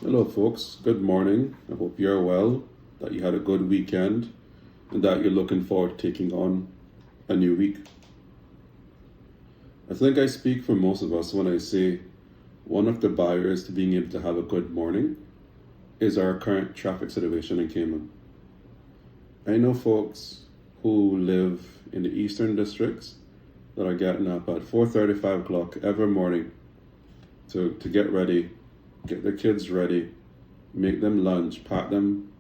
Hello, folks. Good morning. I hope you're well, that you had a good weekend, and that you're looking forward to taking on a new week. I think I speak for most of us when I say one of the barriers to being able to have a good morning is our current traffic situation in Cayman. I know folks who live in the eastern districts that are getting up at 4:30, 5 o'clock every morning to get ready, get their kids ready, make them lunch, pack them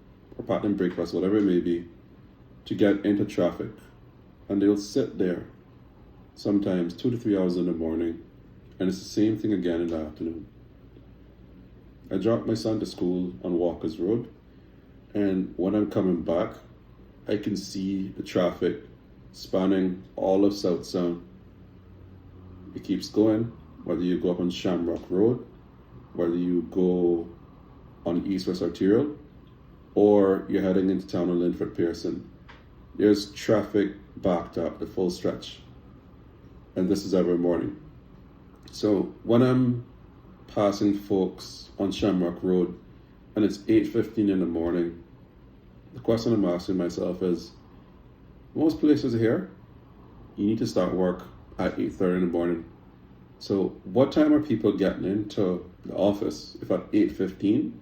breakfast, whatever it may be, to get into traffic. And they'll sit there sometimes 2 to 3 hours in the morning, and it's the same thing again in the afternoon. I dropped my son to school on Walker's Road, and when I'm coming back, I can see the traffic spanning all of South Sound. It keeps going, whether you go up on Shamrock Road, whether you go on East West Arterial, or you're heading into town on Linford Pearson. There's traffic backed up the full stretch, and this is every morning. So when I'm passing folks on Shamrock Road and it's 8:15 in the morning, the question I'm asking myself is, most places here, you need to start work at 8:30 in the morning. So what time are people getting into the office if at 8:15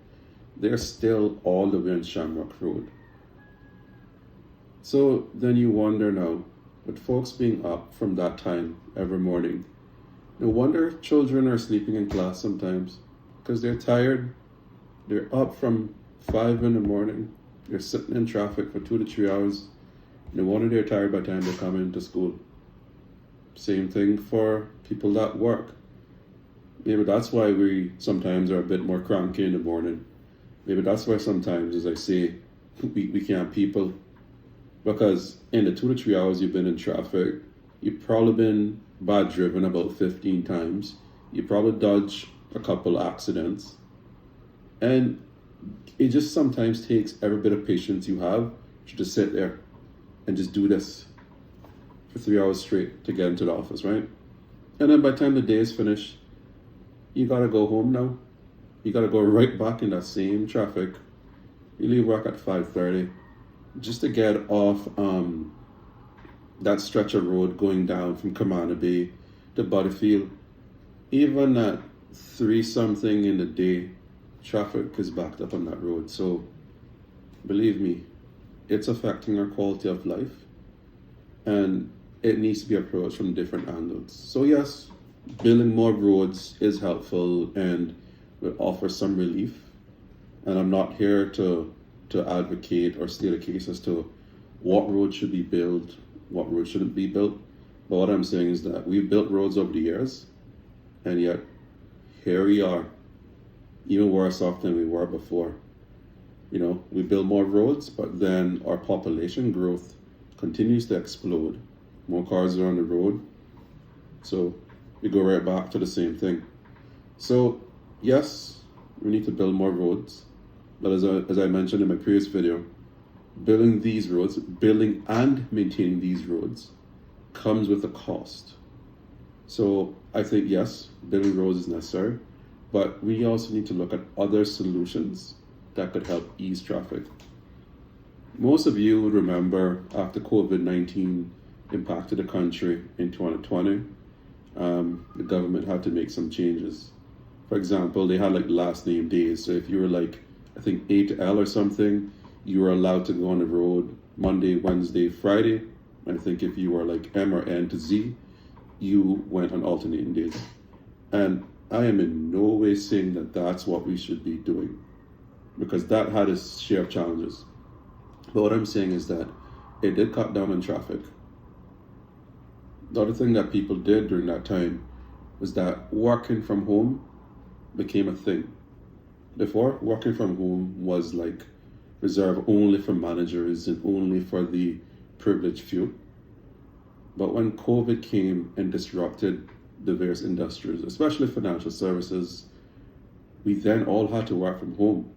they're still all the way on Shamrock Road? So then you wonder now, with folks being up from that time every morning, no wonder children are sleeping in class sometimes because they're tired. They're up from 5 in the morning. They're sitting in traffic for 2 to 3 hours. No wonder they're tired by the time they come into school. Same thing for people that work. Maybe that's why we sometimes are a bit more cranky in the morning. Maybe that's why sometimes, as I say, we can't people. Because in the 2 to 3 hours you've been in traffic, you've probably been bad driven about 15 times. You probably dodged a couple accidents. And it just sometimes takes every bit of patience you have to just sit there and just do this for 3 hours straight to get into the office, right? And then by the time the day is finished, you gotta go home now. You gotta go right back in that same traffic. You leave work at 5:30 just to get off that stretch of road going down from Commander Bay to Butterfield. Even at 3 something in the day, traffic is backed up on that road. So believe me, it's affecting our quality of life, and it needs to be approached from different angles. So yes, building more roads is helpful and will offer some relief. And I'm not here to advocate or state a case as to what road should be built, what road shouldn't be built. But what I'm saying is that we've built roads over the years, and yet here we are, even worse off than we were before. You know, we build more roads, but then our population growth continues to explode. More cars are on the road, so we go right back to the same thing. So yes, we need to build more roads, but as I mentioned in my previous video, building and maintaining these roads comes with a cost. So I think yes, building roads is necessary, but we also need to look at other solutions that could help ease traffic. Most of you would remember after COVID-19 impacted the country in 2020, the government had to make some changes. For example, they had like last name days. So if you were like, I think A to L or something, you were allowed to go on the road Monday, Wednesday, Friday. And I think if you were like M or N to Z, you went on alternating days. And I am in no way saying that that's what we should be doing, because that had its share of challenges. But what I'm saying is that it did cut down on traffic. The other thing that people did during that time was that working from home became a thing. Before, working from home was like reserved only for managers and only for the privileged few. But when COVID came and disrupted the various industries, especially financial services, we then all had to work from home,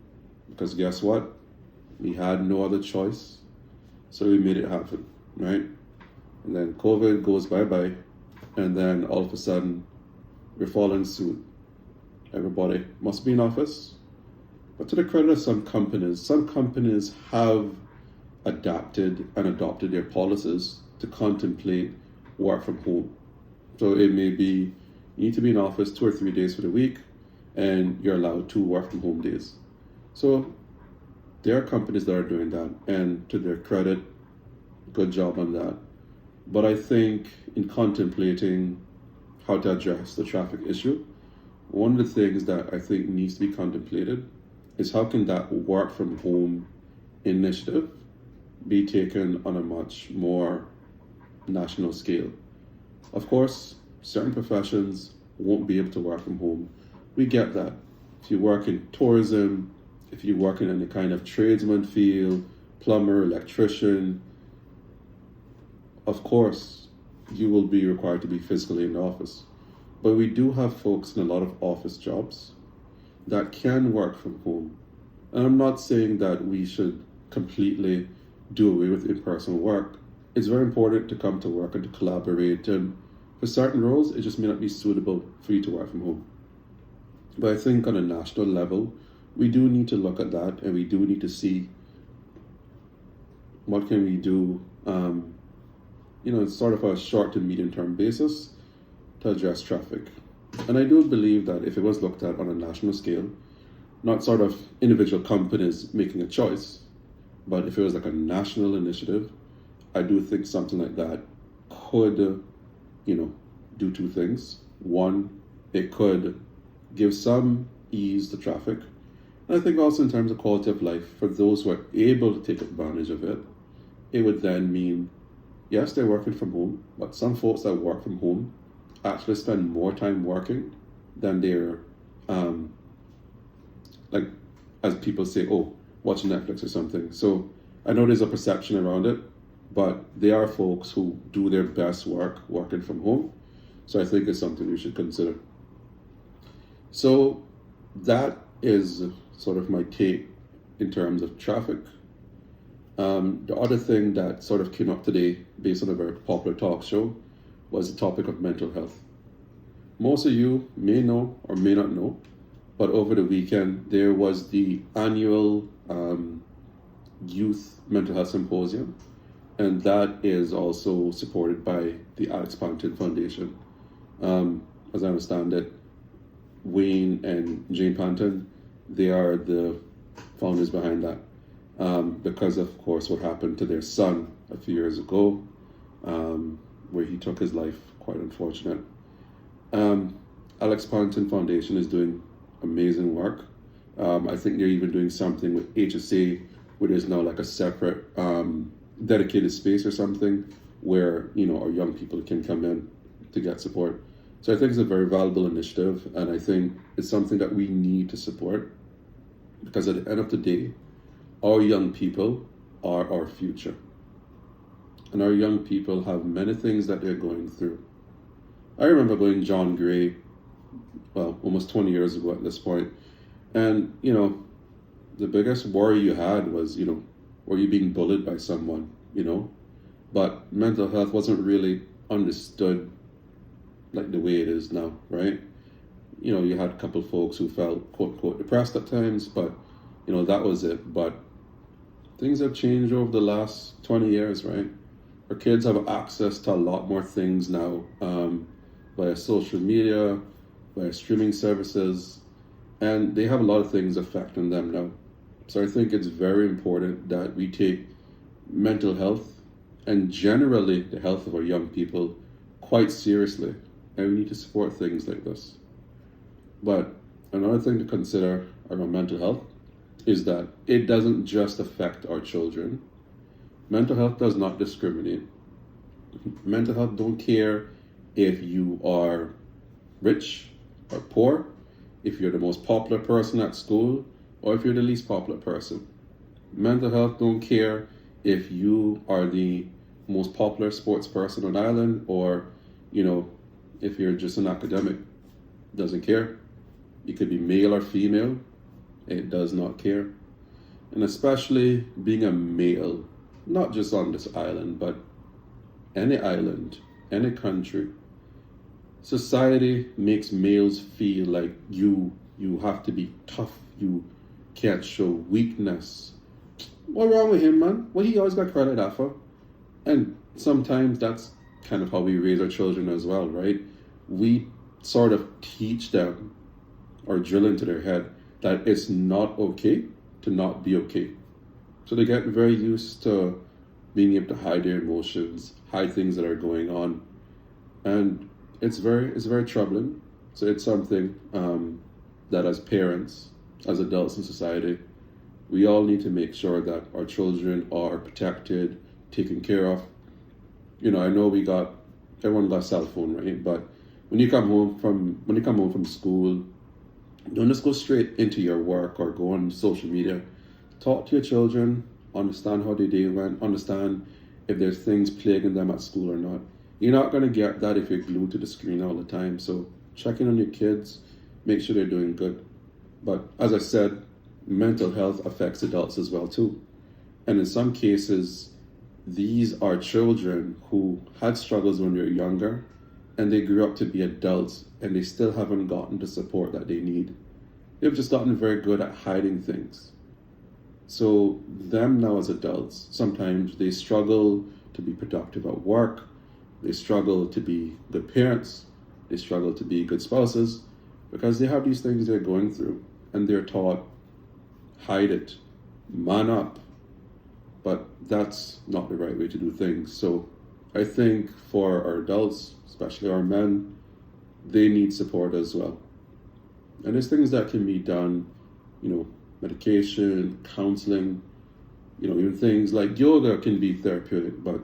because guess what? We had no other choice. So we made it happen, right? And then COVID goes bye-bye, and then all of a sudden, we're following suit. Everybody must be in office. But to the credit of some companies have adapted and adopted their policies to contemplate work from home. So it may be you need to be in office 2 or 3 days for the week, and you're allowed 2 work from home days. So there are companies that are doing that, and to their credit, good job on that. But I think in contemplating how to address the traffic issue, one of the things that I think needs to be contemplated is how can that work from home initiative be taken on a much more national scale. Of course, certain professions won't be able to work from home. We get that. If you work in tourism, if you work in any kind of tradesman field, plumber, electrician, of course, you will be required to be physically in the office. But we do have folks in a lot of office jobs that can work from home. And I'm not saying that we should completely do away with in-person work. It's very important to come to work and to collaborate. And for certain roles, it just may not be suitable for you to work from home. But I think on a national level, we do need to look at that, and we do need to see what can we do, sort of a short to medium term basis to address traffic. And I do believe that if it was looked at on a national scale, not sort of individual companies making a choice, but if it was like a national initiative, I do think something like that could, do two things. One, it could give some ease to traffic. And I think also in terms of quality of life, for those who are able to take advantage of it, it would then mean, yes, they're working from home, but some folks that work from home actually spend more time working than they're, like, as people say, watching Netflix or something. So I know there's a perception around it, but there are folks who do their best work working from home. So I think it's something we should consider. So that is sort of my take in terms of traffic. The other thing that sort of came up today based on a very popular talk show was the topic of mental health. Most of you may know or may not know, but over the weekend there was the annual Youth Mental Health Symposium, and that is also supported by the Alex Panton Foundation. As I understand it, Wayne and Jane Panton, they are the founders behind that, because of course what happened to their son a few years ago, where he took his life, quite unfortunate. Alex Panton Foundation is doing amazing work. I think they're even doing something with HSA, where there's now like a separate dedicated space or something where our young people can come in to get support. So I think it's a very valuable initiative, and I think it's something that we need to support, because at the end of the day, our young people are our future. And our young people have many things that they're going through. I remember going John Gray, almost 20 years ago at this point, and the biggest worry you had was, were you being bullied by someone, but mental health wasn't really understood like the way it is now, right? You had a couple of folks who felt quote unquote depressed at times, but that was it. But things have changed over the last 20 years, right? Our kids have access to a lot more things now, via social media, via streaming services, and they have a lot of things affecting them now. So I think it's very important that we take mental health and generally the health of our young people quite seriously, and we need to support things like this. But another thing to consider around mental health is that it doesn't just affect our children. Mental health does not discriminate. Mental health don't care if you are rich or poor, if you're the most popular person at school, or if you're the least popular person. Mental health don't care if you are the most popular sports person on island, or if you're just an academic. Doesn't care. You could be male or female. It does not care. And especially being a male, not just on this island, but any island, any country, society makes males feel like you have to be tough. You can't show weakness. What wrong with him, man? What he always got credit like that for? And sometimes that's kind of how we raise our children as well, right? We sort of teach them or drill into their head that it's not okay to not be okay. So they get very used to being able to hide their emotions, hide things that are going on, and it's very troubling. So it's something that as parents, as adults in society, we all need to make sure that our children are protected, taken care of. I know everyone got a cell phone, right? But when you come home from school, don't just go straight into your work or go on social media. Talk to your children, understand how their day went, understand if there's things plaguing them at school or not. You're not going to get that if you're glued to the screen all the time. So check in on your kids, make sure they're doing good. But as I said, mental health affects adults as well too. And in some cases, these are children who had struggles when they were younger and they grew up to be adults and they still haven't gotten the support that they need. They've just gotten very good at hiding things. So them now as adults, sometimes they struggle to be productive at work, they struggle to be good parents, they struggle to be good spouses because they have these things they're going through and they're taught, hide it, man up. But that's not the right way to do things. So I think for our adults, especially our men, they need support as well. And there's things that can be done, medication, counseling, even things like yoga can be therapeutic. But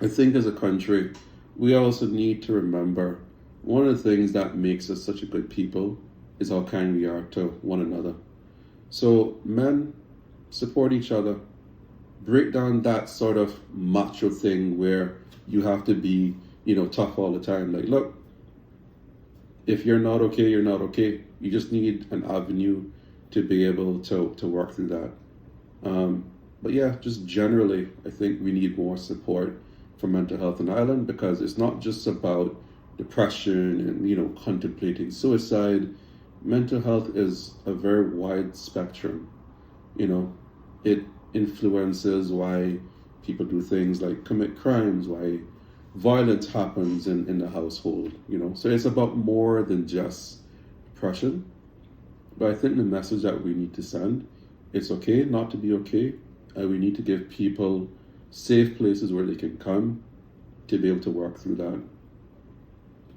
I think as a country, we also need to remember one of the things that makes us such a good people is how kind we are to one another. So men, support each other. Break down that sort of macho thing where you have to be, tough all the time. Like, look, if you're not okay, you're not okay. You just need an avenue to be able to work through that. But yeah, just generally, I think we need more support for mental health in Ireland because it's not just about depression and, contemplating suicide. Mental health is a very wide spectrum. It influences why people do things like commit crimes, why violence happens in the household, So it's about more than just depression. But I think the message that we need to send, it's okay not to be okay, and we need to give people safe places where they can come to be able to work through that.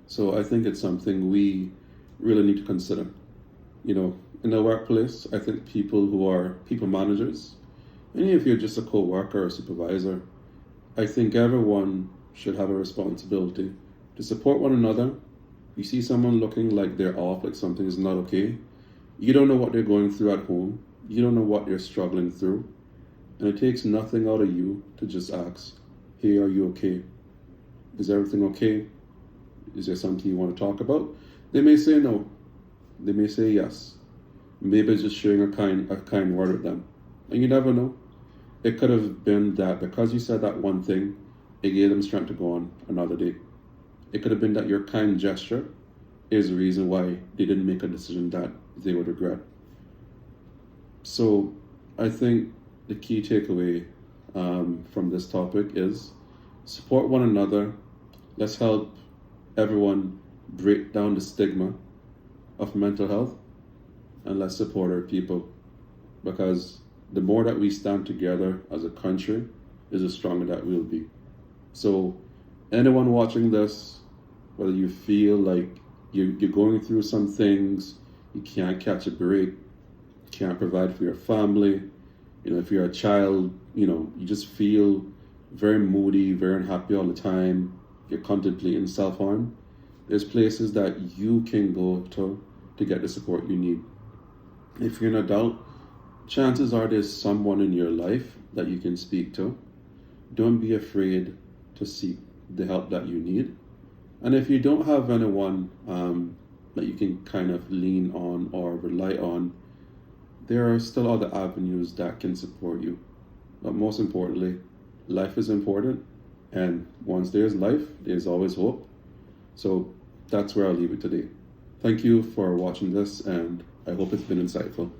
So I think it's something we really need to consider. In the workplace, I think people who are people managers, and if you're just a co-worker or supervisor, I think everyone should have a responsibility to support one another. You see someone looking like they're off, like something is not okay. You don't know what they're going through at home. You don't know what they're struggling through. And it takes nothing out of you to just ask, hey, are you okay? Is everything okay? Is there something you want to talk about? They may say no. They may say yes. Maybe it's just sharing a kind word with them. And you never know. It could have been that because you said that one thing, it gave them strength to go on another day. It could have been that your kind gesture is the reason why they didn't make a decision that they would regret. So I think the key takeaway from this topic is support one another. Let's help everyone break down the stigma of mental health, and let's support our people, because the more that we stand together as a country is the stronger that we'll be. So anyone watching this, whether you feel like you're going through some things, you can't catch a break, can't provide for your family, if you're a child, you just feel very moody, very unhappy all the time, you're contemplating self-harm, there's places that you can go to get the support you need. If you're an adult, chances are there's someone in your life that you can speak to. Don't be afraid to seek the help that you need. And if you don't have anyone that you can kind of lean on or rely on, there are still other avenues that can support you. But most importantly, life is important. And once there's life, there's always hope. So that's where I'll leave it today. Thank you for watching this, and I hope it's been insightful.